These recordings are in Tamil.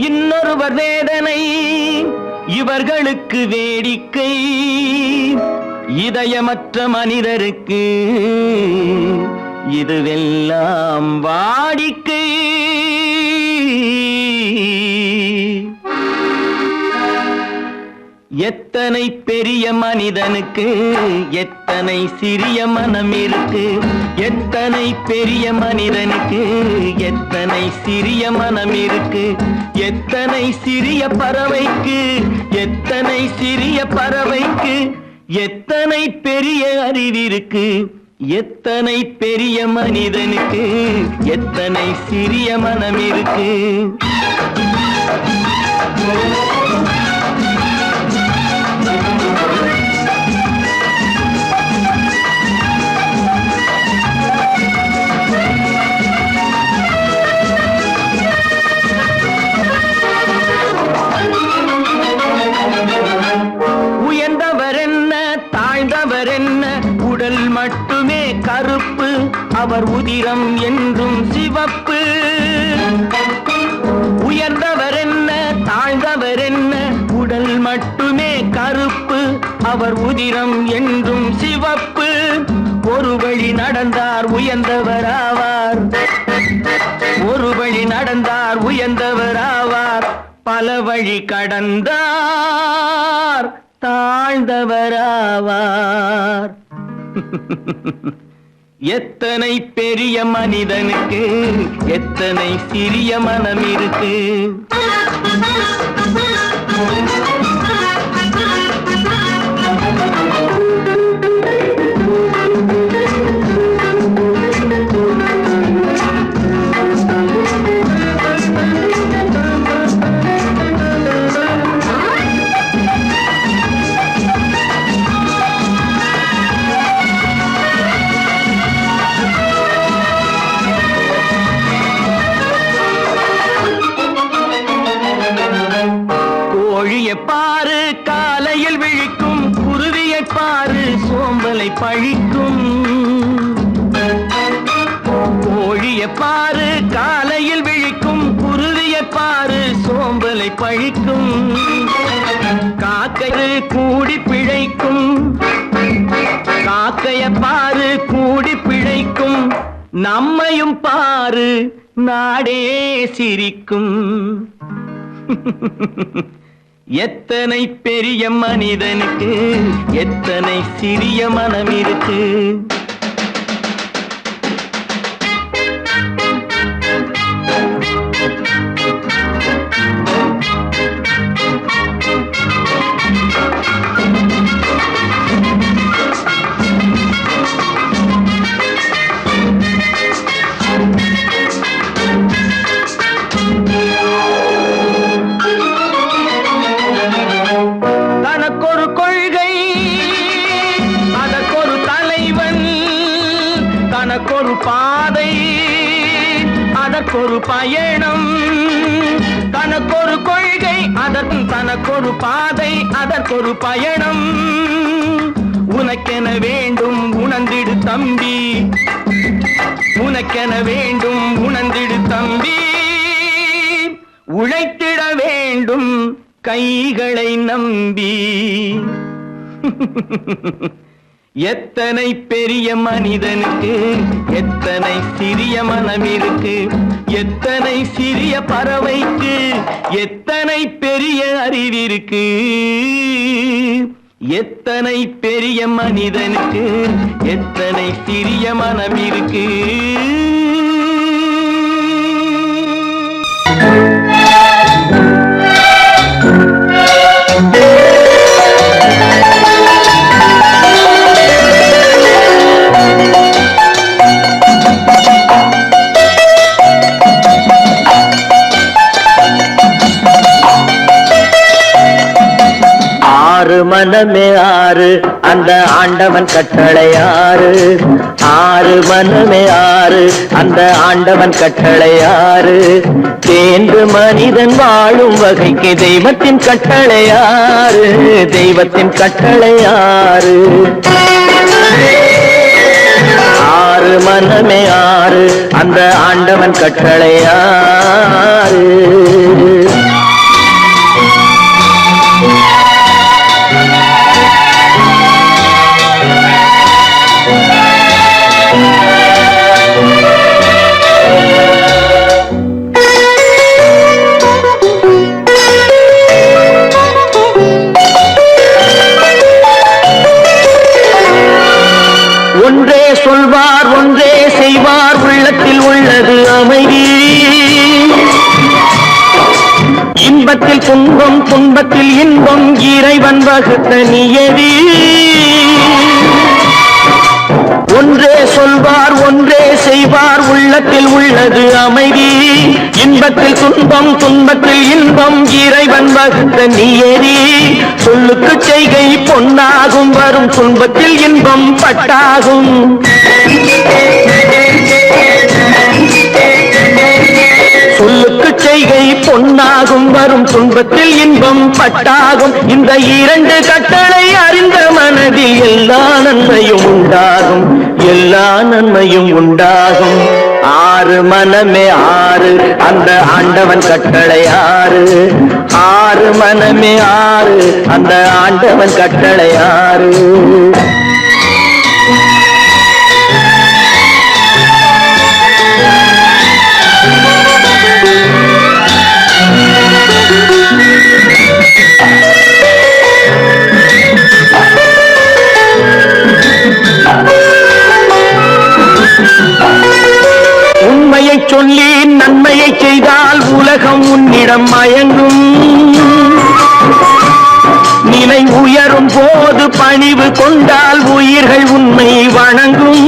இன்னொருவர் வேதனை இவர்களுக்கு வேடிக்கை, இதயமற்ற மனிதருக்கு இதுவெல்லாம் வாடிக்கை. எத்தனை பெரிய மனிதனுக்கு எத்தனை சிறிய மனம் இருக்கு, எத்தனை பெரிய மனிதனுக்கு எத்தனை சிறிய மனம் இருக்கு, எத்தனை சிறிய பறவைக்கு எத்தனை சிறிய பறவைக்கு எத்தனை பெரிய அறிவிருக்கு, எத்தனை பெரிய மனிதனுக்கு எத்தனை சிறிய மனம் இருக்கு. உடல் மட்டுமே கருப்பு, அவர் உதிரம் என்றும் சிவப்பு. உயர்ந்தவர் என்ன தாழ்ந்தவர் என்ன, உடல் மட்டுமே கருப்பு, அவர் உதிரம் என்றும் சிவப்பு. ஒரு வழி நடந்தார் உயர்ந்தவர் ஆவார், ஒரு வழி நடந்தார் உயர்ந்தவர் ஆவார், பல வழி கடந்தார் தாழ்ந்தவராவார். எத்தனை பெரிய மனிதனுக்கு எத்தனை சிறிய மனம் இருக்கு. பாரு காலையில் விழிக்கும், குருவியை பாரு சோம்பலை பழிக்கும். கோழியை பாரு காலையில் விழிக்கும், குருவியை பாரு சோம்பலை பழிக்கும். காக்கை கூடி பிழைக்கும், காக்கைய பாரு கூடி பிழைக்கும். நம்மையும் பாரு நாடே சிரிக்கும். எத்தனை பெரிய மனிதனுக்கு எத்தனை சிறிய மனம் இருக்கு. தனக்கொரு பாதை அதற்கொரு பயணம், தனக்கொரு கொள்கை அதற்கு தனக்கொரு பாதை அதற்கொரு பயணம். உனக்கென வேண்டும் உணர்ந்திடு தம்பி, உனக்கென வேண்டும் உணர்ந்திடு தம்பி. உழைத்திட வேண்டும் கைகளை நம்பி. எத்தனை பெரிய மனிதனுக்கு எத்தனை சிறிய மனம் இருக்கு, எத்தனை சிறிய பறவைக்கு எத்தனை பெரிய அறிவிருக்கு, எத்தனை பெரிய மனிதனுக்கு எத்தனை சிறிய மனம் இருக்கு. ஆறு மனமே ஆறு அந்த ஆண்டவன் கட்டளை ஆறு, ஆறு மனமே ஆறு அந்த ஆண்டவன் கட்டளை ஆறு. தேர்ந்து மனிதன் வாழும் வகைக்கு தெய்வத்தின் கட்டளை ஆறு, தெய்வத்தின் கட்டளை ஆறு. ஆறு மனமே ஆறு அந்த ஆண்டவன் கட்டளை ஆறு. இன்பத்தில் துன்பம் துன்பத்தில் இன்பம் இறைவன் வகுத்த நியதி. ஒன்றே சொல்வார் ஒன்றே செய்வார் உள்ளத்தில் உள்ளது அமைதி. இன்பத்தில் துன்பம் துன்பத்தில் இன்பம் இறைவன் வகுத்த நியதி. சொல்லுக்கு செய்கை பொன்னாகும் வரும் துன்பத்தில் இன்பம் பட்டாகும். சொல்லுக்கு செய்கை பொன்னாகும் வரும் துன்பத்தில் இன்பம் பட்டாகும். இந்த இரண்டு கட்டளை அறிந்த மனதில் எல்லா நன்மையும் உண்டாகும், எல்லா நன்மையும் உண்டாகும். ஆறு மனமே ஆறு அந்த ஆண்டவன் கட்டளை ஆறு. ஆறு மனமே ஆறு அந்த ஆண்டவன் கட்டளை ஆறு. உண்மையை சொல்லி நன்மையை செய்தால் உலகம் உன்னிடம் மயங்கும். நிலை உயரும் போது பணிவு கொண்டால் உயிர்கள் உன்னை வணங்கும்.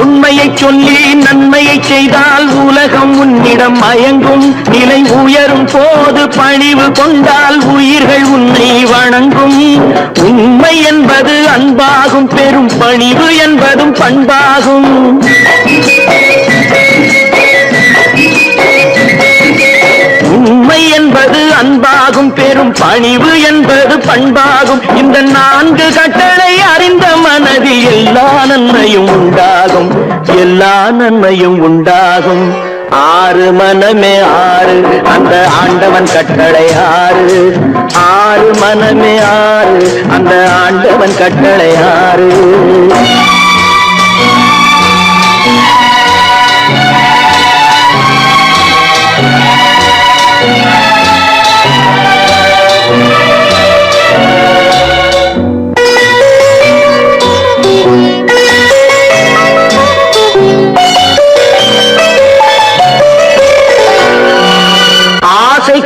உண்மையை சொல்லி நன்மையை செய்தால் உலகம் உன்னிடம் மயங்கும். நிலை உயரும் போது பணிவு கொண்டால் உயிர்கள் உன்னை வணங்கும். உண்மை என்பது அன்பாகும், பெரும் பணிவு என்பதும் பண்பாகும். உண்மை என்பது அன்பாகும், பெரும் பணிவு என்பது பண்பாகும். இந்த நான்கு கட்டளை அறிந்த மனதில் எல்லா நன்மையும் உண்டாகும், எல்லா நன்மையும் உண்டாகும். ஆறு மனமே ஆறு அந்த ஆண்டவன் கட்டளை ஆறு. ஆறு மனமே ஆறு அந்த ஆண்டவன் கட்டளை ஆறு.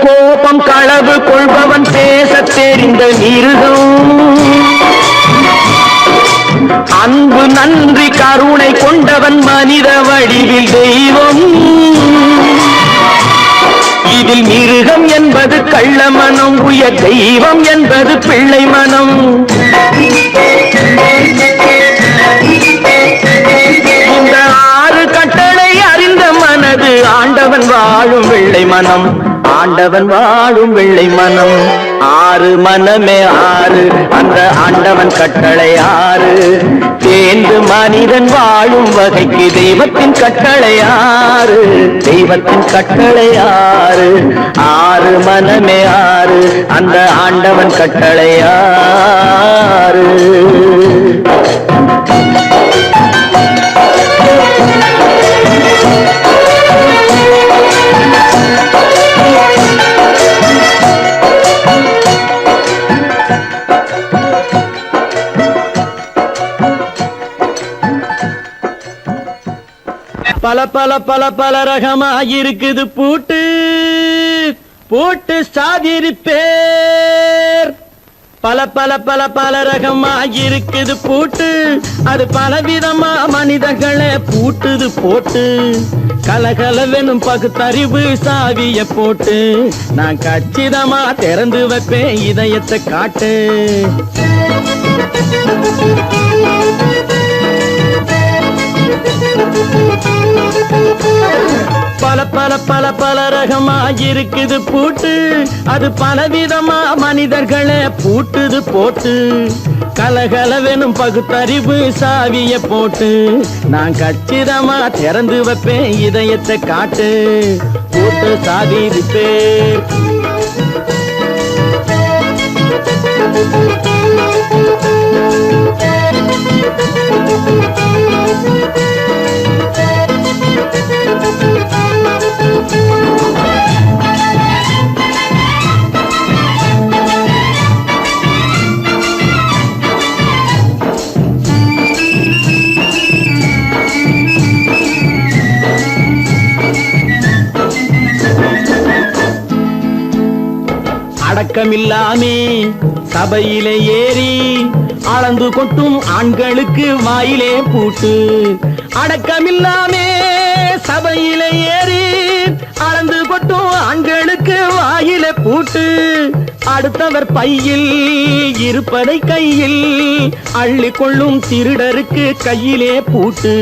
கோபம் களவு கொள்பவன் பேசத் தெரிந்த மிருகம். அன்பு நன்றி கருணை கொண்டவன் மனித வடிவில் தெய்வம். இதில் மிருகம் என்பது கள்ள மனம், உயர் தெய்வம் என்பது பிள்ளை மனம். இந்த ஆறு கட்டளை அறிந்த மனது ஆண்டவன் வாழும் வெள்ளை மனம், ஆண்டவன் வாழும் வெள்ளை மனம். ஆறு மனமே ஆறு அந்த ஆண்டவன் கட்டளை ஆறு. தேர்ந்து மனிதன் வாழும் வகைக்கு தெய்வத்தின் கட்டளை ஆறு, தெய்வத்தின் கட்டளை ஆறு. ஆறு மனமே ஆறு அந்த ஆண்டவன் கட்டளை ஆறு. பல பல பல பல ரகமாயிருக்குது பூட்டு, பூட்டு சாதிரி பேர். பல பல பல பல ரகமாயிருக்குது பூட்டு, அது பலவிதமா மனிதர்களை பூட்டுது போட்டு. கலகலவெனும் பகுத்தறிவு சாவிய போட்டு நான் கச்சிதமா திறந்து வைப்பேன் இதயத்தை காட்டு. பல பல பல பல ரகமாயிருக்குது பூட்டு, அது பலவிதமா மனிதர்களை பூட்டுது போட்டு. கலகலவெனும் பகுத்தறிவு சாவிய போட்டு நான் கச்சிதமா திறந்து வைப்பேன் இதயத்தை காட்டு. பூட்டு சாதிரி பேர். அடக்கமில்லாமே சபையிலே ஏறி அளந்து கொட்டும் ஆண்களுக்கு வாயிலே பூட்டு. அடக்கமில்லாமே சபையிலே ஏறி அளந்து கொட்டும் ஆண்களுக்கு வாயிலே பூட்டு. அடுத்தவர் பையில் இருப்பதை கையில் அள்ளி கொள்ளும் திருடருக்கு கையிலே பூட்டு.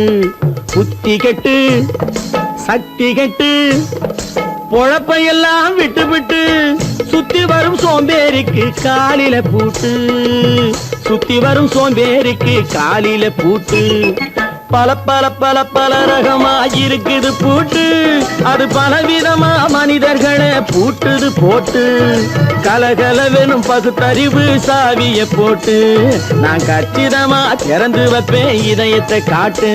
புத்தி கெட்டு சக்தி கெட்டு பொழப்பையெல்லாம் விட்டு விட்டு சுத்தி வரும் சோம்பேறிக்கு காலில பூட்டு. சுத்தி வரும் சோம்பேறிக்கு காலில பூட்டு. பல பல பல பல ரகமா இருக்குது பூட்டு. அது பலவிதமா மனிதர்களை பூட்டுது போட்டு. கலகலவெனும் பகுத்தறிவு சாவிய போட்டு நான் கச்சிதமா திறந்து வைப்பேன் இதயத்தை காட்டு.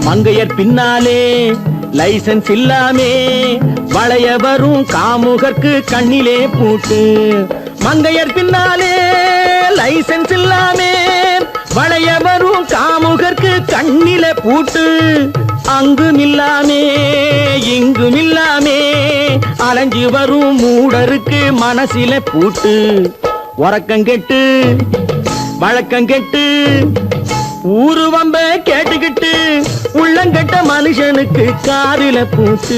மங்கையர் பின்னாலே லைசன்ஸ் இல்லாமே வளைய வரும் காமுகர்க்கு கண்ணிலே பூட்டு. மங்கையர் பின்னாலே லைசன்ஸ் இல்லாமே வளைய வரும் காமுகர்க்கு கண்ணிலே பூட்டு. அங்கும் இல்லாமே இங்கும் இல்லாமே அலைஞ்சு வரும் மூடருக்கு மனசில பூட்டு. உறக்கங்கெட்டு வழக்கங்கெட்டு ஊருவம்ப கேட்டுக்கிட்டு உள்ளங்கட்ட மனுஷனுக்கு காதில பூட்டு.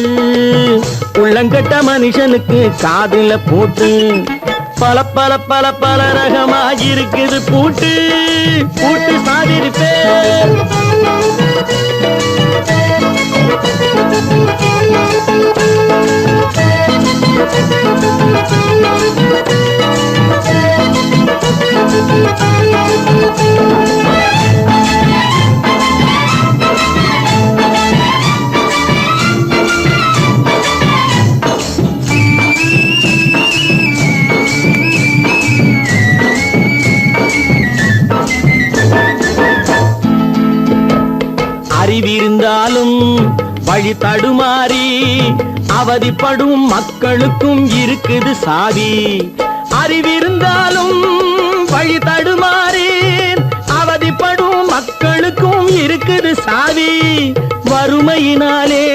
உள்ளங்கட்ட மனுஷனுக்கு காதில பூட்டு. பல பல பல பல ரகமா இருக்குது பூட்டு. பூட்டு சாதிருப்பே அறிவிருந்தாலும் வழி தடுமாறி அவதிப்படும் மக்களுக்கும் இருக்குது சாவி. அறிவிருந்தாலும் வழி தடுமாறி அவதிப்படும் மக்களுக்கும் இருக்குது சாவி. வறுமையினாலே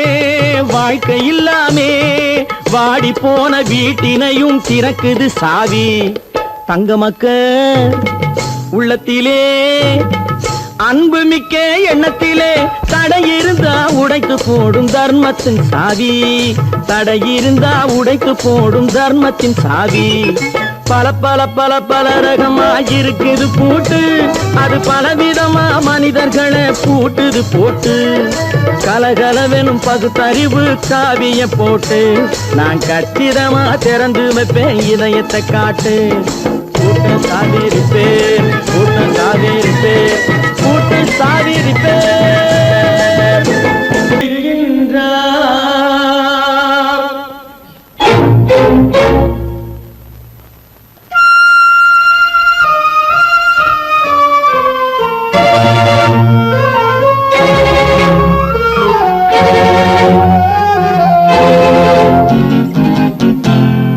வாழ்க்கை இல்லாமே வாடி போன வீட்டினையும் திறக்குது சாவி. தங்க மக்க உள்ளத்திலே அன்பு மிக்க எண்ணத்திலே தடையிருந்தா உடைத்து போடும் தர்மத்தின் சாவி. தடையிருந்தா உடைத்து போடும் தர்மத்தின் சாவி. பல பல பல பல ரகமா இருக்குது பூட்டு. அது பலவிதமா மனிதர்களை பூட்டுது போட்டு. கலகலவெனும் பகுத்தறிவு காவிய போட்டு நான் கச்சிதமா திறந்து வைப்பேன் இதயத்தை காட்டு. கூட்டம் சாதிருப்பே கூட்டம் சாதிருப்பே கூட்டு சாதிருப்பே.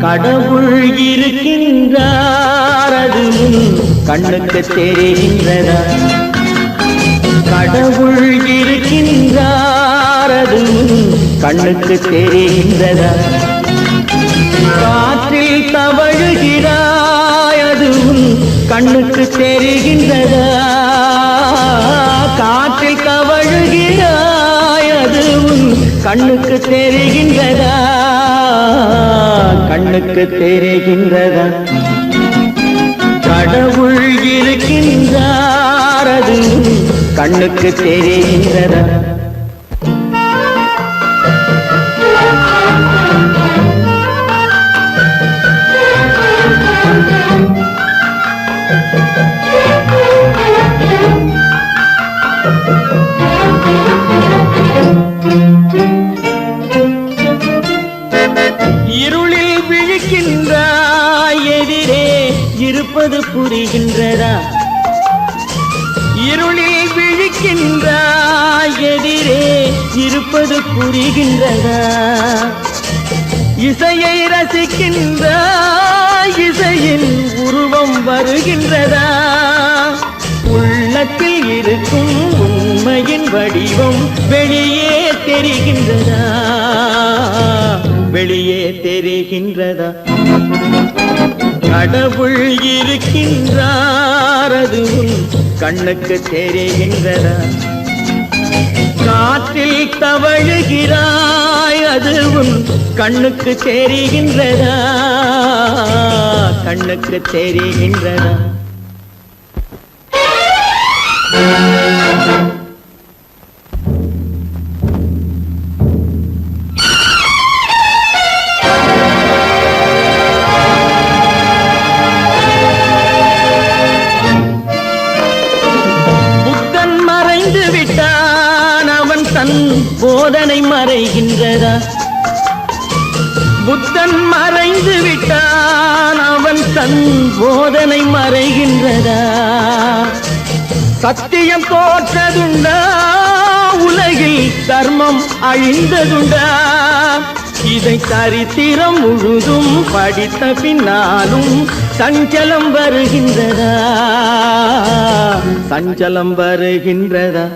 கடவுள் இருக்கின்றார் அது கண்ணுக்கு தெரிகின்றதா? கடவுள் இருக்கின்றார் அது கண்ணுக்கு தெரிகின்றதா? காற்றில் தவழுகிறாய் அது கண்ணுக்கு தெரிகின்றதா? காற்றில் தவழுகிறாய் அது கண்ணுக்கு தெரிகின்றதா? கண்ணுக்கு தெரிகின்றதா? கடவுள் இருக்கின்றார் அது கண்ணுக்கு தெரிகின்றதா? இருளில் விழிக்கின்றாய் எதிரே இருப்பது புரிகின்றதா? இருளில் விழிக்கின்றாய் எதிரே இருப்பது புரிகின்றதா? இசையை ரசிக்கின்றாய் குழந்தையின் உருவம் வருகின்றதா? உள்ளத்தில் இருக்கும் உண்மையின் வடிவம் வெளியே தெரிகின்றதா? வெளியே தெரிகின்றதா? கடவுள் இருக்கின்றார், அது உன் கண்ணுக்கு தெரிகின்றதா? காற்றில் தவழுகிறாய், அது உன் கண்ணுக்கு தெரிகின்றதா? கண்ணுக்கு தெரிகின்றதா? புத்தன் மறைந்து விட்டான், அவன் தன் போதனை மறைகின்றதா? புத்தன் மறைந்து விட்டான், அவன் தன் போதனை மறைகின்றதா? சத்தியம் தோற்றதுண்டா? உலகில் தர்மம் அழிந்ததுண்டா? இதை சரித்திரம் முழுதும் படித்த பின்னாலும் சஞ்சலம் வருகின்றதா? சஞ்சலம் வருகின்றதா?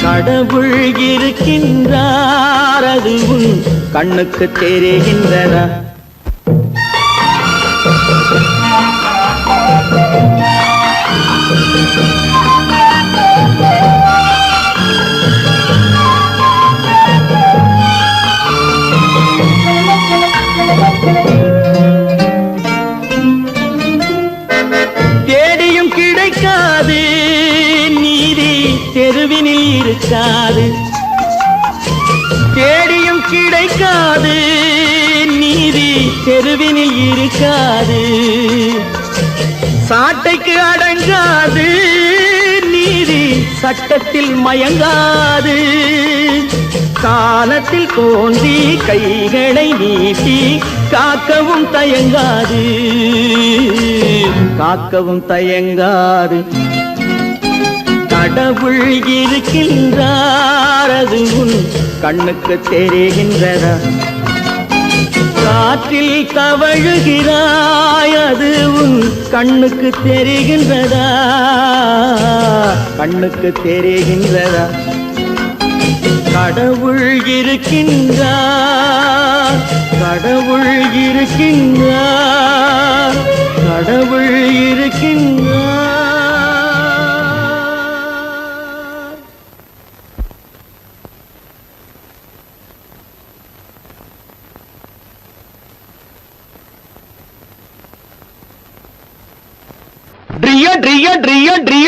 கடவுள் இருக்கின்றார், அது உன் கண்ணுக்கு தெரிகின்றதா? தேடியும் கிடைக்காது நீதி தெருவினில் இருக்காது. தேடியும் கிடைக்காது நீதி தெருவினில் இருக்காது. சாட்டைக்கு அடங்காது நீதி சட்டத்தில் மயங்காது. காலத்தில் தோன்றி கைகளை நீட்டி காக்கவும் தயங்காது. காக்கவும் தயங்காது. கடவுள் இருக்கின்றார், அது உன் கண்ணுக்கு தெரிகின்றதா? காற்றில் தவழுகிறாய், அது உன் கண்ணுக்கு தெரிகின்றதா? கண்ணுக்கு தெரிகின்றதா? கடவுள் இருக்கின்றார், கடவுள் இருக்கின்றார், கடவுள் இருக்கின்றார். ட்ரிய ட்ரிய ட்ரிய ட்ரிய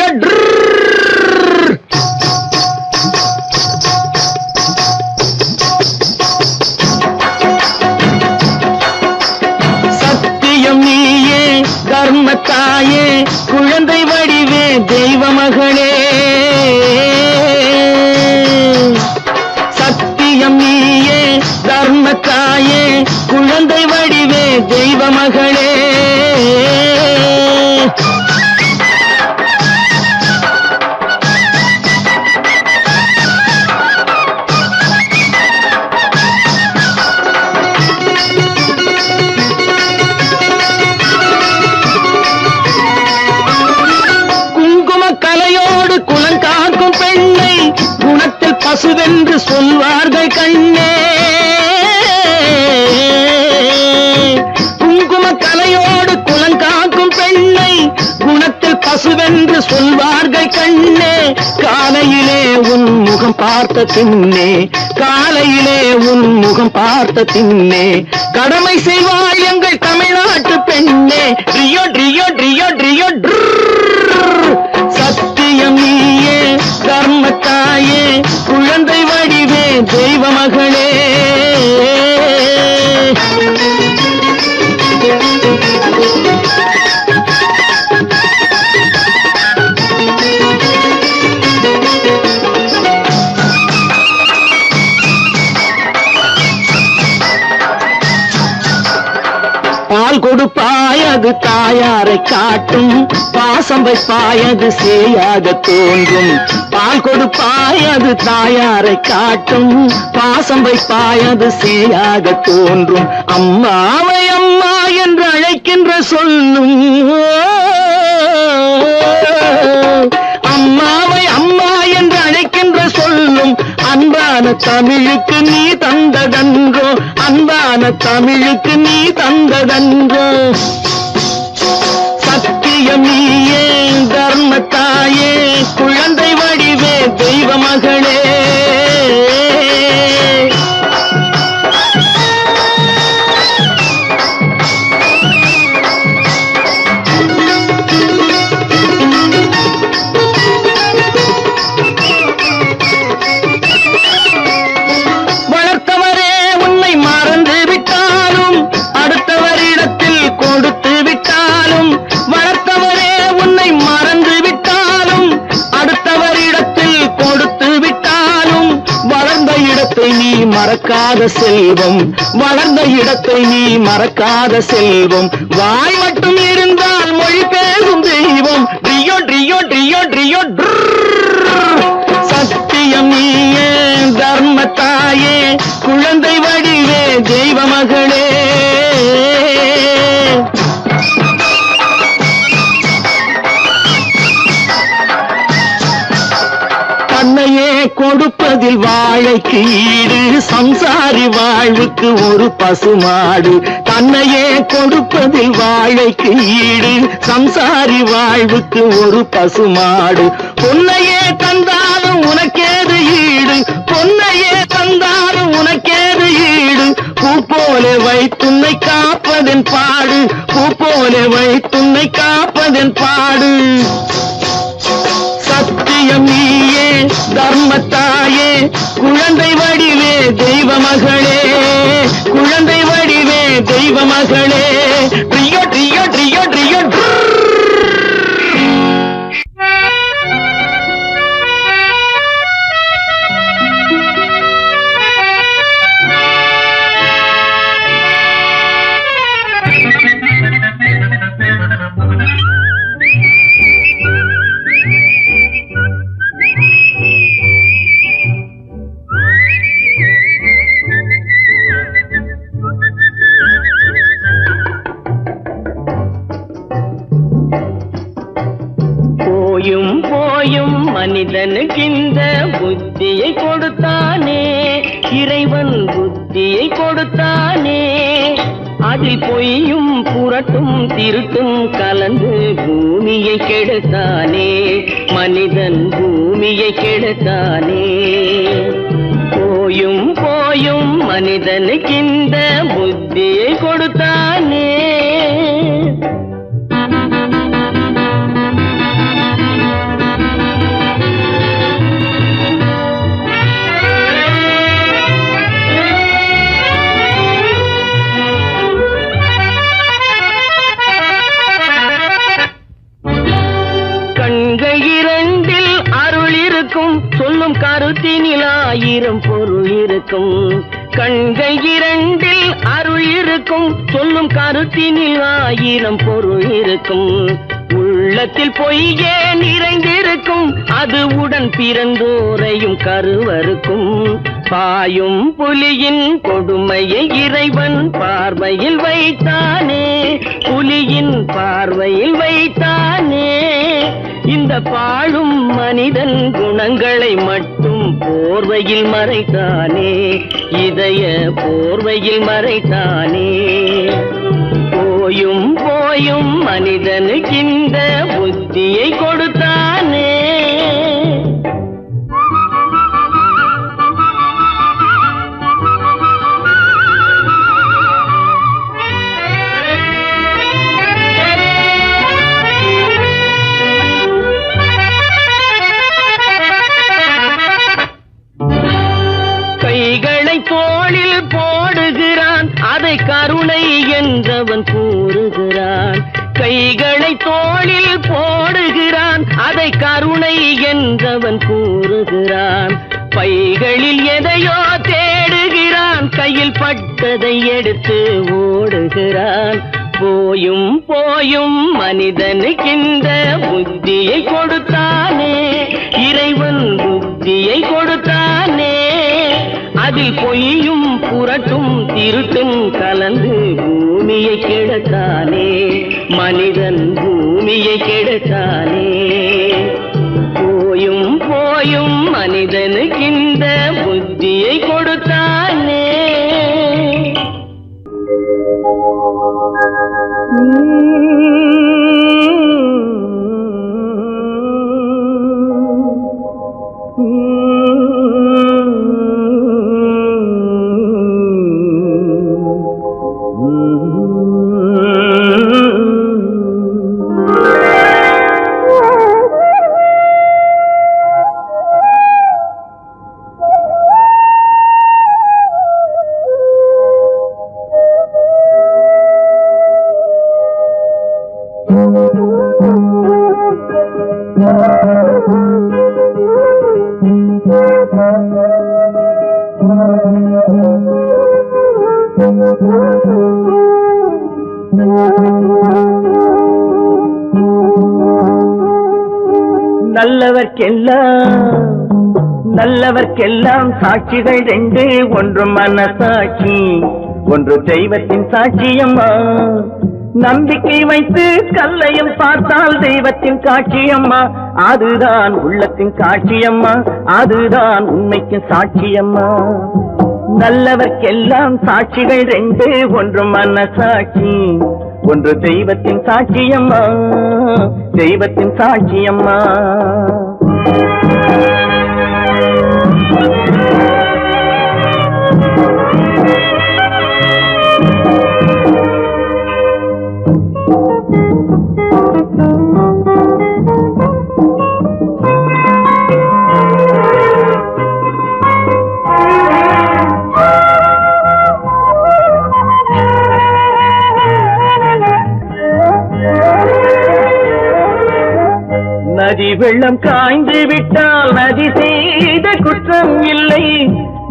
சத்தியம் நீயே, தர்மத்தாயே, குழந்தை வடிவே, தெய்வ மகளே. சத்தியம் நீயே, தர்மத்தாயே, குழந்தை வடிவே, தெய்வ மகளே. பசுவென்று சொல்வார்கள் கண்ணே. குங்கும கலையோடு குலங்காக்கும் பெண்ணை குணத்தில் பசுவென்று சொல்வார்கள் கண்ணே. காலையிலே உன் முகம் பார்த்த பின்னே, காலையிலே உன் முகம் பார்த்த பின்னே கடமை செய்வாள் எங்கள் தமிழ்நாட்டு பெண்ணே. ட்ரியோ ட்ரியோ ட்ரியோ ட்ரியோ. சத்தியம் நீயே, தர்மத்தாயே, குழந்தை வடிவே, தெய்வ மகளே. பால் கொடுப்பாய், அது தாயாரை காட்டும். பாசம் வைப்பாய், அது சேயாக தோன்றும். பால் கொடுப்பாய், அது தாயாரை காட்டும். பாசம் வைப்பாய், அது சேயாக தோன்றும். அம்மாவை அம்மா என்று அழைக்க அழைக்கின்ற சொல்லும் அம்மாவை அம்மா என்று அழைக்கின்ற சொல்லும் அன்பான தமிழுக்கு நீ தந்ததன்றோ, அன்பான தமிழுக்கு நீ தந்ததன்றோ. சத்தியம் நீயே தர்மத்தாயே குழந்தை வடிவே தெய்வ மகளே. நீ மறக்காத செல்வம், வளர்ந்த இடத்தை நீ மறக்காத செல்வம். வாய் மட்டும் இருந்தால் மொழி பேசும் தெய்வம். ட்ரியோ ட்ரியோ ட்ரியோ ட்ரியோ. சத்தியம் நீயே தர்மத்தாயே குழந்தை வடிவே தெய்வ மகளே. தன்னையே கொடுப்பதில் வாழைக்கு ஈடு, சம்சாரி வாழ்வுக்கு ஒரு பசுமாடு. தன்னையே கொடுப்பதில் வாழைக்கு ஈடு, சம்சாரி வாழ்வுக்கு ஒரு பசுமாடு. பொன்னையே தந்தாலும் உனக்கேது ஈடு, பொன்னையே தந்தாலும் உனக்கேது ஈடு. பூ போல வைத்துன்னை காப்பதன் பாடு, பூ போல வைத்துன்னை காப்பதன் பாடு. சத்தியம் நீயே தர்மத்தாயே குழந்தை வடிவே தெய்வ மகளே, குழந்தை வடிவே தெய்வ மகளே. ட்ரியோ ட்ரியோ ட்ரியோ ட்ரியோ. போயும் போயும் மனிதனுக்கு இந்த புத்தியை கொடுத்தானே, இறைவன் புத்தியை கொடுத்தானே. அதில் பொய்யும் புரட்டும் திருட்டும் கலந்து பூமியை கெடுத்தானே, மனிதன் பூமியை கெடுத்தானே. போயும் போயும் மனிதனுக்கு இந்த புத்தியை கொடுத்தானே. சொல்லும் கருத்தினில் ஆயிரம் பொருள் இருக்கும். கண்கள் இரண்டில் அருள் இருக்கும், சொல்லும் கருத்தினில் ஆயிரம் பொருள் இருக்கும். உள்ளத்தில் பொய்யே நிறைந்திருக்கும், அது உடன் பிறந்தோரையும் கருவருக்கும். பாயும் புலியின் கொடுமையை இறைவன் பார்வையில் வைத்தானே, புலியின் பார்வையில் வைத்தானே. இந்த பாழும் மனிதன் குணங்களை மட்டும் போர்வையில் மறைத்தானே, இதய போர்வையில் மறைத்தானே. போயும் போயும் மனிதனுக்கு இந்த புத்தியை கொடுத்தானே. கைகளை தோளில் போடுகிறான், அதை கருணை என்றவன் கூறுகிறான். கைகளை தோளில் போடுகிறான், அதை கருணை என்றவன் கூறுகிறான். பைகளில் எதையோ தேடுகிறான், கையில் பட்டதை எடுத்து ஓடுகிறான். போயும் போயும் மனிதனுக்கு இந்த புத்தியை கொடுத்தானே, இறைவன் புத்தியை கொடுத்தானே. அதில் பொய்யும் புரட்டும் திருட்டும் கலந்து பூமி பூமியை கெடுத்தானே, மனிதன் பூமியை கெடுத்தானே. போயும் போயும் மனிதனுக்கு இந்த புத்தியை கொடுத்தானே. நல்லவர்க்கெல்லாம் சாட்சிகள் ரெண்டு, ஒன்று மனசாட்சி, ஒன்று தெய்வத்தின் சாட்சியம்மா. நம்பிக்கை வைத்து கல்லையும் பார்த்தால் தெய்வத்தின் காட்சியம்மா. அதுதான் உள்ளத்தின் காட்சியம்மா, அதுதான் உண்மைக்கு சாட்சியம்மா. நல்லவர்க்கெல்லாம் சாட்சிகள் ரெண்டு, ஒன்று மனசாட்சி, ஒன்று தெய்வத்தின் சாட்சியம்மா, தெய்வத்தின் சாட்சியம்மா. நதி வெள்ளம் காய்ந்து விட்டால் நதி செய்த குற்றம் இல்லை,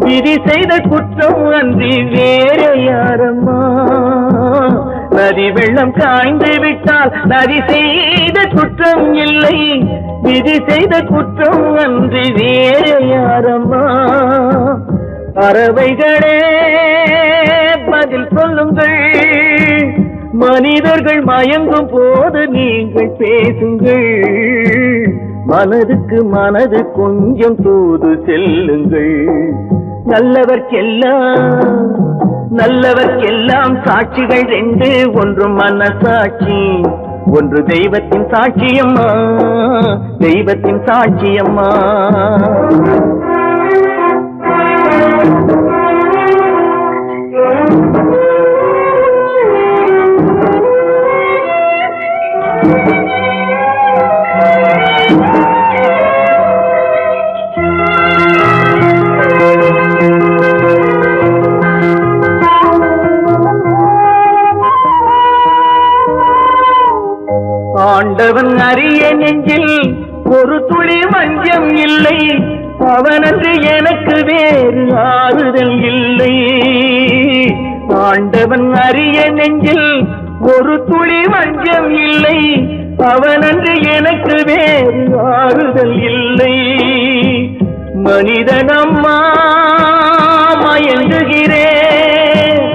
விதி செய்த குற்றம் அன்றி வேற யாரம்மா. நதி வெள்ளம் காய்ந்து விட்டால் நதி செய்த குற்றம் இல்லை, விதி செய்த குற்றம் அன்றி வேற யாரம்மா. பறவைகளே பதில் சொல்லுங்கள், மனிதர்கள் மயங்கும் போது நீங்கள் பேசுங்கள். மனதுக்கு மனது கொஞ்சம் தூது செல்லுங்கள். நல்லவர்க்கெல்லாம் சாட்சிகள் ரெண்டு, ஒன்று மனசாட்சி, ஒன்று தெய்வத்தின் சாட்சியம்மா, தெய்வத்தின் சாட்சியம்மா. ஆண்டவன் அறிய நெஞ்சில் ஒரு துளி வஞ்சம் இல்லை, அவனன்று எனக்கு வேறு ஆறுதல் இல்லை. ஆண்டவன் அறிய நெஞ்சில் ஒரு துளி வஞ்சம் இல்லை, அவனன்று எனக்கு வேறு ஆறுதல் இல்லை. மனிதனம்மா மயங்குகிறேன்,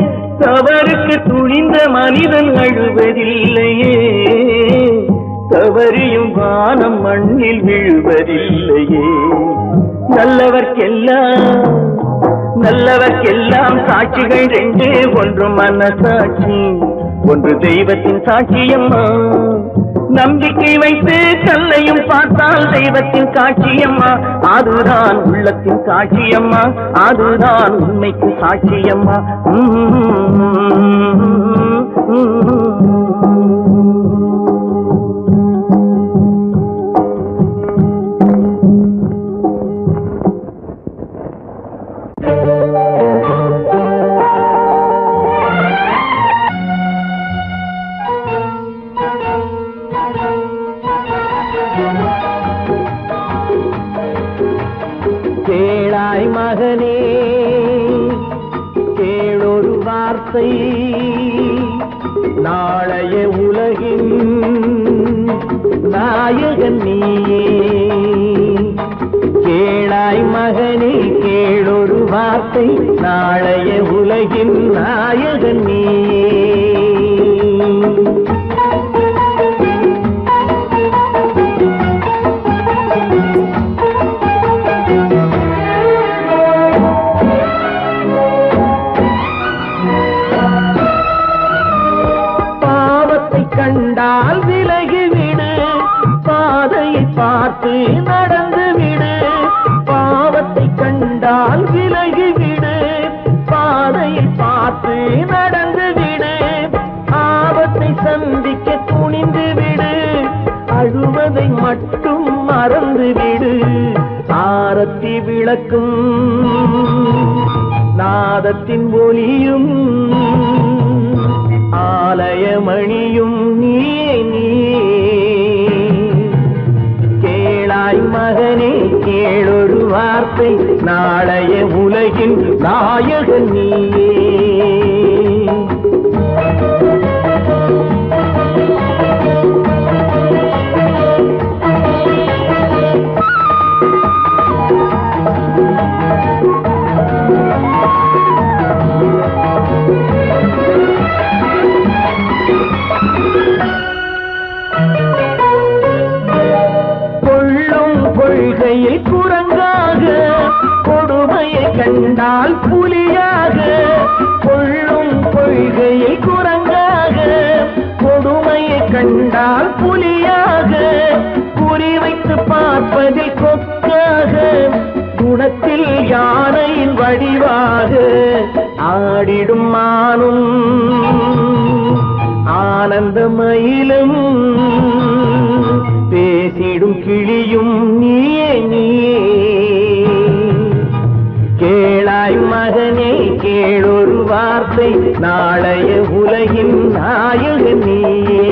தவறுக்கு துணிந்த மனிதன் அழுவதில்லையே, தவறியும் வானம் மண்ணில் விழுவதில்லையே. நல்லவர்க்கெல்லாம் சாட்சிகள் ரெண்டு, ஒன்று மனசாட்சி, ஒன்று தெய்வத்தின் சாட்சியம்மா. நம்பிக்கை வைத்து கல்லையும் பார்த்தால் தெய்வத்தின் காட்சியம்மா, அதுதான் உள்ளத்தின் காட்சியம்மா, அதுதான் உண்மைக்கு சாட்சியம்மா. கேளாய் மகனே கேளொரு வார்த்தை, நாளைய உலகின் நாயகன் நீயே. கேளாய் மகனே கேளொரு வார்த்தை, நாளைய உலகின் நாயகன் நீயே. கண்டால் விலகிவிடு, பாதையை பார்த்து நடந்து விடு, ஆபத்தை சந்திக்க துணிந்து விடு, அழுவதை மட்டும் மறந்து விடு. ஆரத்தி விளக்கும் நாதத்தின் ஒலியும் ஆலயமணியும் நீயே நீயே. கேளாய் மகனே கேளொரு வார்த்தை, நாளைய உலகின் நாயகன் நீயே. கொள்கையில் குரங்காக, கொடுமையை கண்டால் புலியாக, கொள்ளும் கொள்கையில் குரங்காக, கொடுமையை கண்டால் புலியாக, குறிவைத்து பார்ப்பதில் கொக்காக, குணத்தில் யானையின் வடிவாக, ஆடிடும் மானும் ஆனந்த மயிலும் பேசிடும் கிளியும் நீயே நீயே. கேளாய் மகனே கேளொரு வார்த்தை, நாளைய உலகின் நாயகன் நீயே.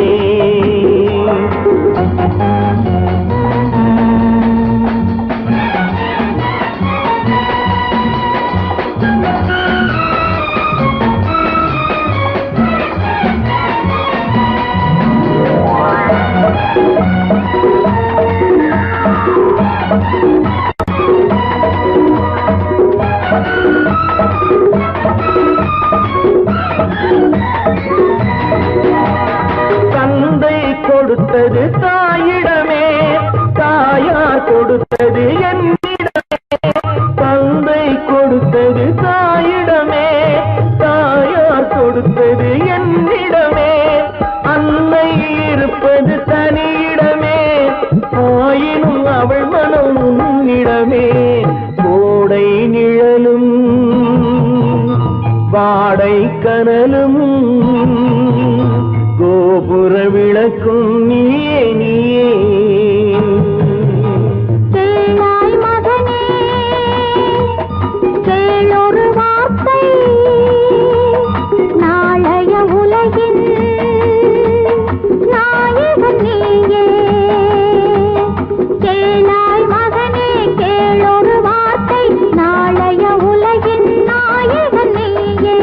தந்தை கொடுத்தது தாயிடமே, தாயார் கொடுத்தது என்னிடமே, தந்தை கொடுத்தது தாயிடமே, தாயார் கொடுத்தது என்னிடமே, அன்னை இருப்பது தனியிடமே, ஆயினும் அவள் மனம் உன்னிடமே. கோடை நிழலும் வாடை கனலும் கோபுர விளக்கும் நீயே நீயே. கேளாய் மகனே கேளொரு வார்த்தை, நாளைய உலகின் நாயகன் நீயே. கேளாய் மகனே கேளொரு வார்த்தை, நாளைய உலகின் நாயகன் நீயே.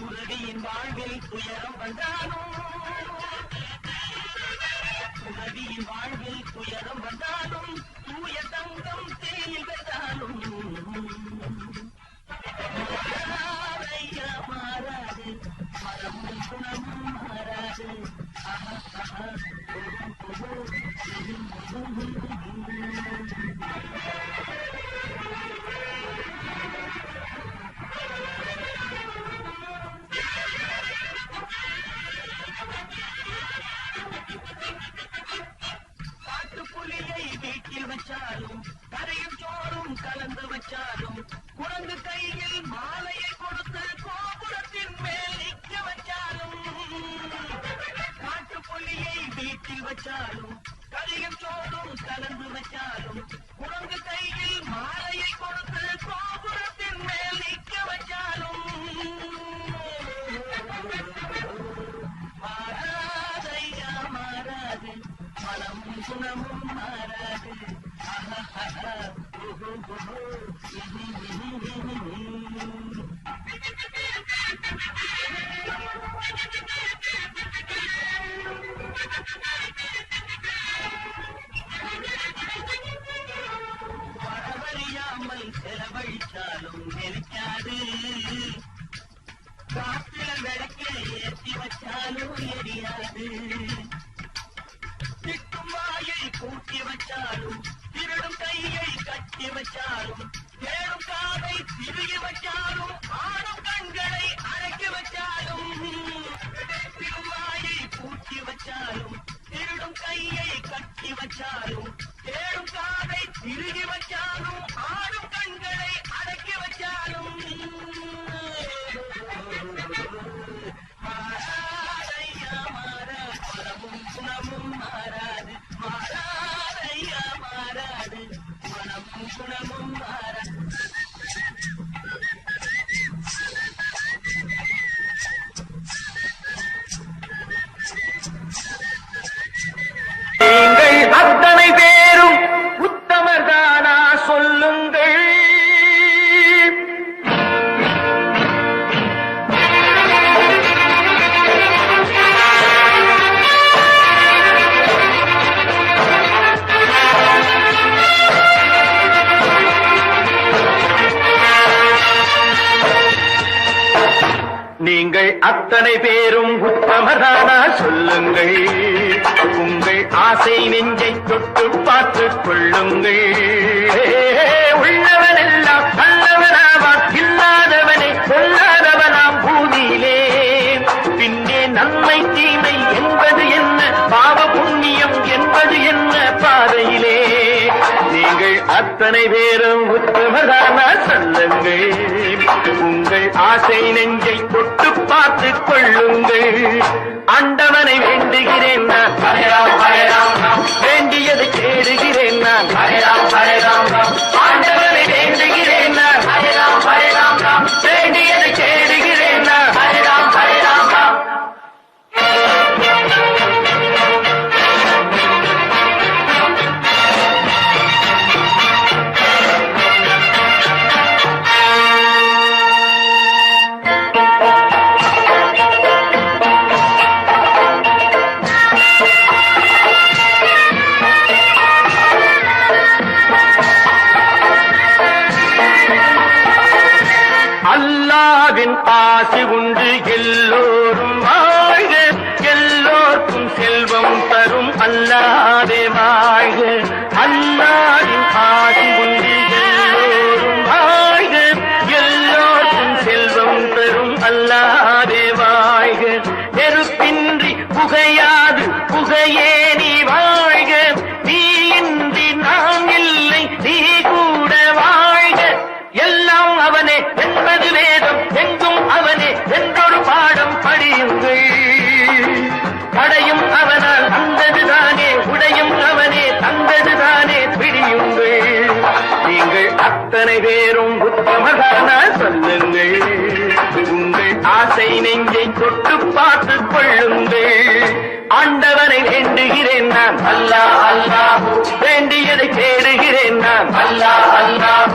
உறவியின் வாழ்வில் துயரம் வந்தாலும், உறவியின் வாழ்வில் துயரம் வந்தாலும், தூய தங்கம் தேயில் வந்தாலும் மாறாதையா மாறாது, மரமும் குணமும் மாறாது. காட்டுப்புலியை வீட்டில் வச்சாலும், கரையும் சோறும் கலந்து வச்சாலும், குரங்கு கையில் மாலையை கொடுத்து கோபுரத்தின் மேல் நிற்க வச்சாலும், காட்டுப்புலியை வீட்டில் வச்சாலும், கரையும் சோறும் கலந்து வச்சாலும், குரங்கு கையில் மாலையை கொடுத்து கோபுரத்தின் மேல் நிற்க வச்சாலும் நீங்கள் அத்தனை பேரும் உத்தமரானா சொல்லுங்கள், உங்கள் ஆசை நெஞ்சை தொட்டு பார்த்துக் கொள்ளுங்கள். உள்ளவனெல்லாம் நல்லவனாவான், இல்லாதவனை சொல்லாதவனாம் பூமியிலே. பின்னே நன்மை தீமை என்பது என்ன, பாவ புண்ணியம் என்பது என்ன பாதையிலே. நீங்கள் அத்தனை பேரும் உத்தமரானா சொல்லுங்கள், உங்கள் ஆசை நெஞ்சை தொட்டு பார்த்துக் கொள்ளுங்கள். ஆண்டவனை வேண்டுகிறேன் நான், வேண்டியதை தேடுகிறேன் நான். ஆண்டவனை வேண்டுகிறேன் நான், வேண்டியதை தேடுகிறேன் நான். அல்லாவின் ஆசி உண்டு எல்லோரும் வாழ்க, எல்லோருக்கும் செல்வம் தரும் அல்லாவே வாழ்க. அல்லாவின் ஆசி உண்டு எல்லோரும் வாழ்க, எல்லோருக்கும் செல்வம் தரும் அல்லாவே வாழ்க. நெருப்பின்றி புகையாது புகையே நீ வாழ்க, நீ இன்றி நாம் இல்லை நீ கூட வாழ்க. எல்லாம் அவனே என்பது வேதம், எங்கும் அவனே என்றொரு பாடம் படியுங்கள். படையும் அவனால் வந்ததுதானே, உடையும் அவனே தந்ததுதானே பிடியுங்கள். நீங்கள் அத்தனை பேரும் உத்தமரானா சொல்லுங்கள், உங்கள் ஆசை நெஞ்சை தொட்டு பார்த்துக் கொள்ளுங்கள். ஆண்டவனை வேண்டுகிறேன் நான், அல்லாஹ் அல்லாஹ், வேண்டியதை தேடுகிறேன் நான், அல்லாஹ் அல்லாஹ்.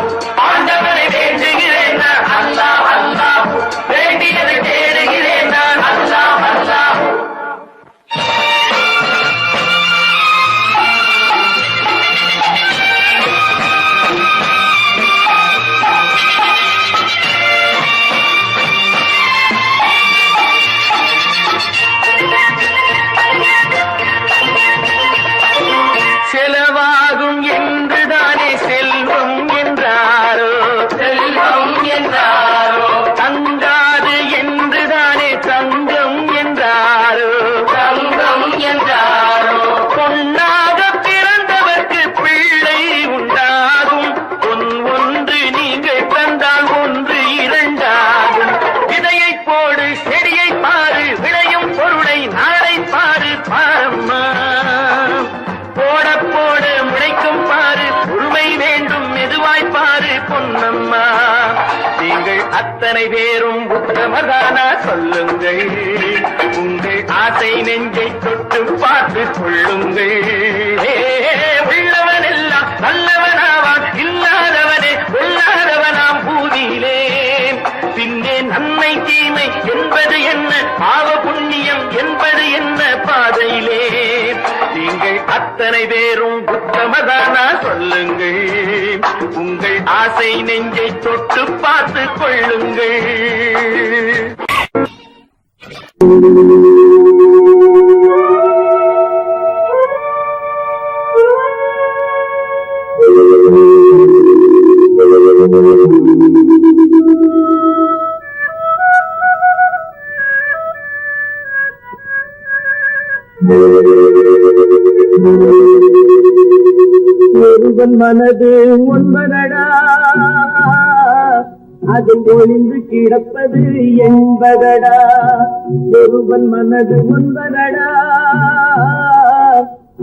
ஆண்டவனை வேண்டுகிறேன் நான், அல்லாஹ் அல்லாஹ், வேண்டியதை தேடுகிறேன் நான், அல்லாஹ் அல்லாஹ். செலவாகும் என்றுதானே செல்வம் என்றாரோ, செல்வம் என்றாரோ. தங்காது என்றுதானே தங்கம் என்றாரோ, தங்கம் என்றாரோ. பொன்னாக பிறந்தவர்க்கு பிள்ளை உண்டாகும், பொன் ஒன்று நீங்கள் தந்தால் ஒன்று இரண்டாகும். விதையை போடு செடியை பாரு, விளையும் பொருளை நாளை பாரு பாரம்மா. போட போட முளைக்கும் பாரு, பொறுமை வேண்டும் மெதுவாய் பாரு பொன்னம்மா. நீங்கள் அத்தனை பேரும் உத்தமரானா சொல்லுங்கள், உங்கள் ஆசை நெஞ்சை தொட்டு பார்த்துக் கொள்ளுங்கள். உள்ளவன் எல்லாம் நல்லவனாவான், இல்லாதவனே கொல்லாதவனாம் பூமியிலே. பின்னே நன்மை தீமை என்பது என்ன, பாவ புண்ணியம் என்பது என்ன பாதையிலே. நீங்கள் அத்தனை பேரும் உத்தமதானா சொல்லுங்கள், உங்கள் ஆசை நெஞ்சை தொட்டு பார்த்துக் கொள்ளுங்கள். ஒருவன் மனது ஒன்பதடா, அது ஒளிந்து கிடப்பது என்பதடா. ஒருவன் மனது ஒன்பதடா,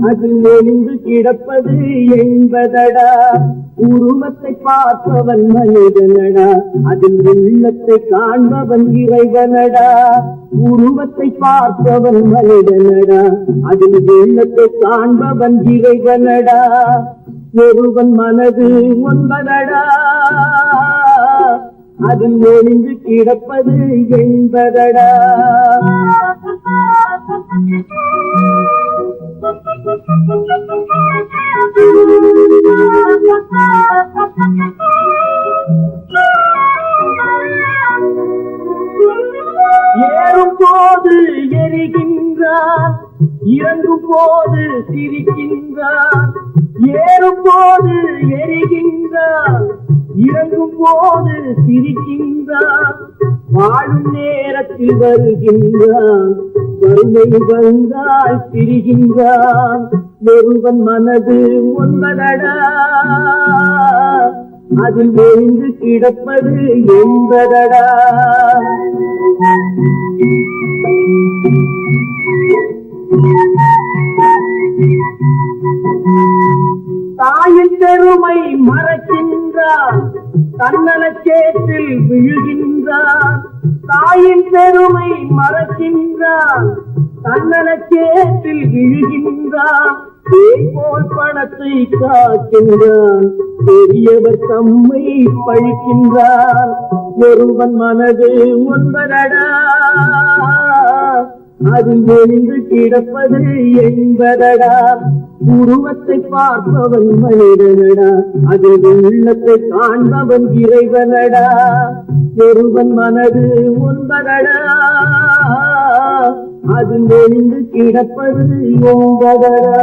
அது ஒளிந்து கிடப்பது என்பதடா. உருவத்தை பார்ப்பவன் மனிதனடா, அதில் உள்ளத்தை காண்பவன் இறைவனடா. உருவத்தை பார்ப்பவன் மனிதனடா, அதில் உள்ளத்தை காண்பவன் இறைவனடா. ஒருவன் மனது ஒன்பதடா, அதில் ஒளிந்து கிடப்பது என்பதடா. ஏறும் போது எரிகின்றான், இறங்கும் போது சிரிக்கின்றான். ஏறும் போது எரிகின்றான், இறங்கும் போது சிரிக்கின்றான். வாழும் நேரத்தில் வருகின்றான், வறுமை வந்தால் பிரிகின்றான். ஒருவன் மனது ஒன்பதடா, அதில் எழுந்து கிடப்பது என்பதடா. தாயின் பெருமை மறக்கின்றான், தன்னலச்சேற்றில் விழுகின்றான். தாயின் பெருமை மறக்கின்றான், தன்னலச்சேற்றில் விழுகின்றான். போல் பணத்தை காக்கின்றான், பெரியவர் தம்மை பழிக்கின்றான். ஒருவன் மனது ஒன்பதடா, அதில் எழுந்து கிடப்பது என்பதடா. உருவத்தை பார்ப்பவன் மனிதனடா, அதில் உள்ளத்தை காண்பவன் இறைவனடா. ஒருவன் மனது ஒன்பதடா, அதில் எழுந்து கிடப்பது என்பதடா.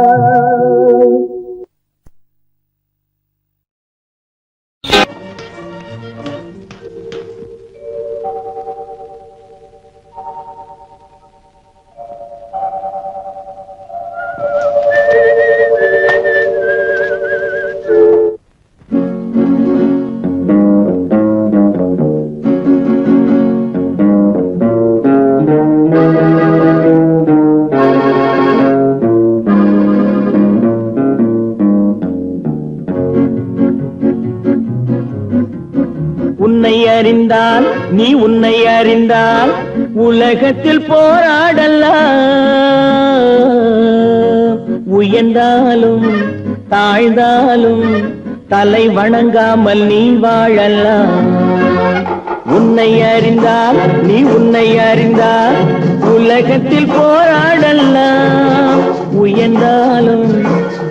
உன்னை அறிந்தால் நீ உன்னை அறிந்தால் உலகத்தில் போராடலாம். உயர்ந்தாலும் தாழ்ந்தாலும் தலை வணங்காமல் நீ வாழலாம். உன்னை அறிந்தால் நீ உன்னை அறிந்தால் உலகத்தில் போராடலாம். உயர்ந்தாலும்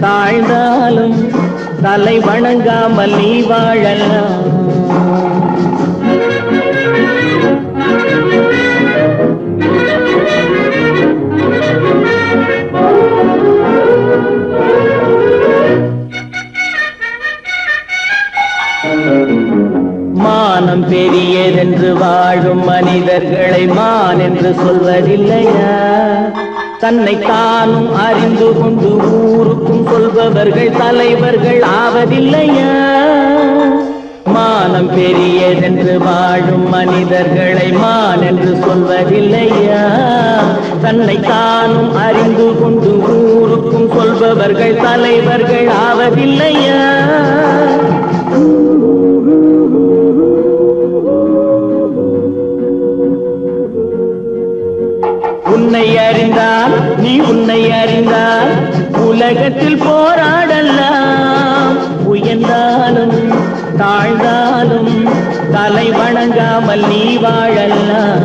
தாழ்ந்தாலும் தலை வணங்காமல் நீ வாழலாம். மானம் பெரியதென்று வாழும் மனிதர்களை மான் என்று சொல்வதில்லையா? தன்னை தானும் அறிந்து கொண்டு ஊருக்கும் சொல்பவர்கள் தலைவர்கள் ஆவதில்லையா? மானம் பெரியதென்று வாழும் மனிதர்களை மான் என்று சொல்வதில்லையா? தன்னை தானும் அறிந்து கொண்டு ஊருக்கும் சொல்பவர்கள் தலைவர்கள் ஆவதில்லையா? உன்னை அறிந்தால் நீ உன்னை அறிந்தால் உலகத்தில் போராடலாம். உயர்ந்தாலும் தாழ்ந்தாலும் தலை வணங்காமல் நீ வாழலாம்.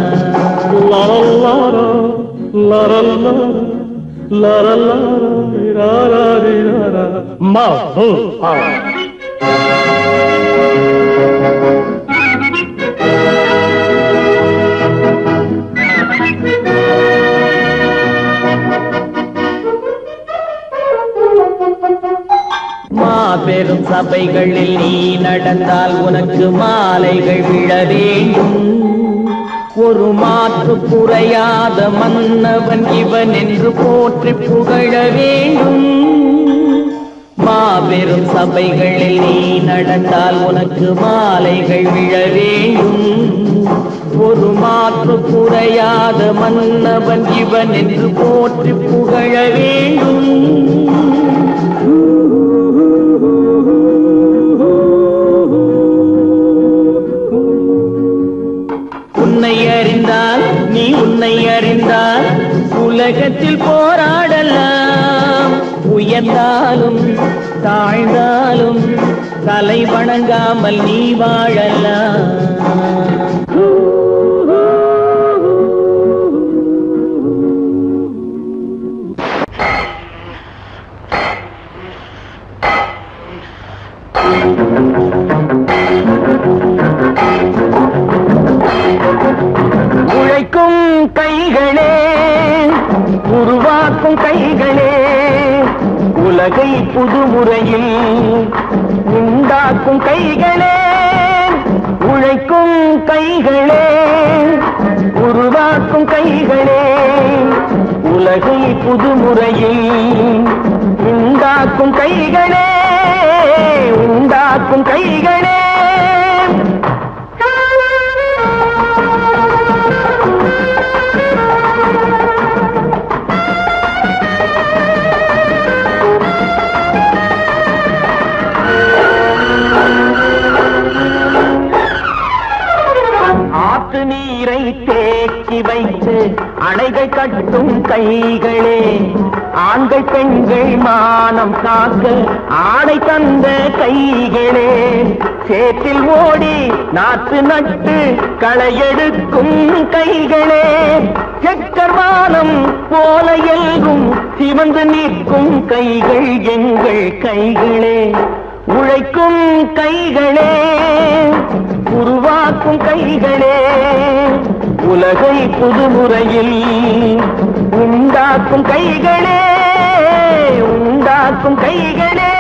மாபெரும் சபைகளில் நீ நடந்தால் உனக்கு மாலைகள் விழ வேண்டும். ஒரு மாற்று குறையாத மன்னவன் இவன் என்று போற்றி புகழ வேண்டும். மாபெரும் சபைகளில் நீ நடந்தால் உனக்கு மாலைகள் விழ வேண்டும். ஒரு மாற்று குறையாத மன்னவன் இவன் என்று போற்றி புகழ வேண்டும். உன்னை அறிந்தால் நீ உன்னை அறிந்தால் உலகத்தில் போராடலாம். உயர்ந்தாலும் தாழ்ந்தாலும் தலை வணங்காமல் நீ வாழலாம். உழைக்கும் கைகளே உருவாக்கும் கைகளே உலகை புதுமுறையில் உண்டாக்கும் கைகளே உழைக்கும் கைகளே உருவாக்கும் கைகளே உலகை புதுமுறையில் உண்டாக்கும் கைகளே உண்டாக்கும் கைகளே ஆற்று நீரை தேக்கி வைத்து அணைகள் கட்டும் கைகளே ஆண்கள் பெண்கள் மானம் காக்க ஆடை தந்த கைகளே சேற்றில் ஓடி நாற்று நட்டு களையெடுக்கும் கைகளே செக்கர்வானம் போல எல்கும் சிவந்து நிற்கும் கைகள் எங்கள் கைகளே உழைக்கும் கைகளே உருவாக்கும் கைகளே உலகை புதுமுறையில் உண்டாக்கும் கைகளே உண்டாக்கும் கைகளே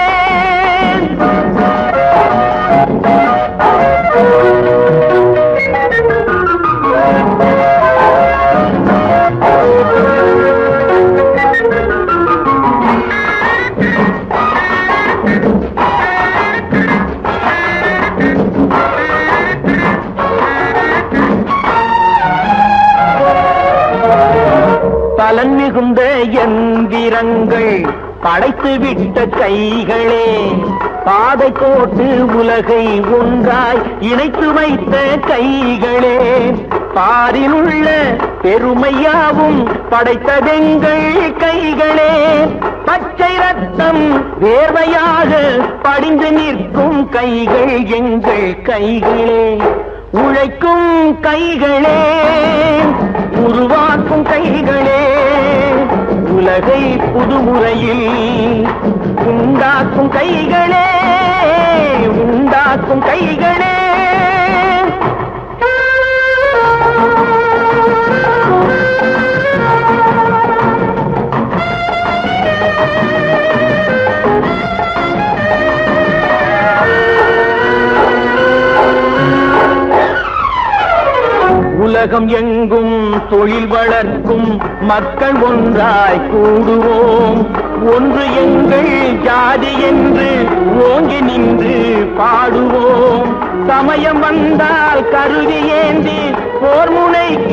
பலன் மிகுந்த எந்திரங்கள் படைத்து விட்ட கைகளே பாதை போட்டு உலகை ஒன்றாய் இணைத்து வைத்த கைகளே பாரில் உள்ள பெருமையாவும் படைத்ததெங்கள் கைகளே பச்சை ரத்தம் வேர்வையாக படிந்து நிற்கும் கைகள் எங்கள் கைகளே உழைக்கும் கைகளே உருவாக்கும் கைகளே உலகை புதுமுறையில் உண்டாக்கும் கைகளே உண்டாக்கும் கைகளே உலகம் எங்கும் தொழில் வளர்க்கும் மக்கள் ஒன்றாய் கூடுவோம் ஒன்று எங்கள் ஜாதி என்று ஓங்கி நின்று பாடுவோம் சமயம் வந்தால் கருவி ஏந்தி போர் முனைக்கு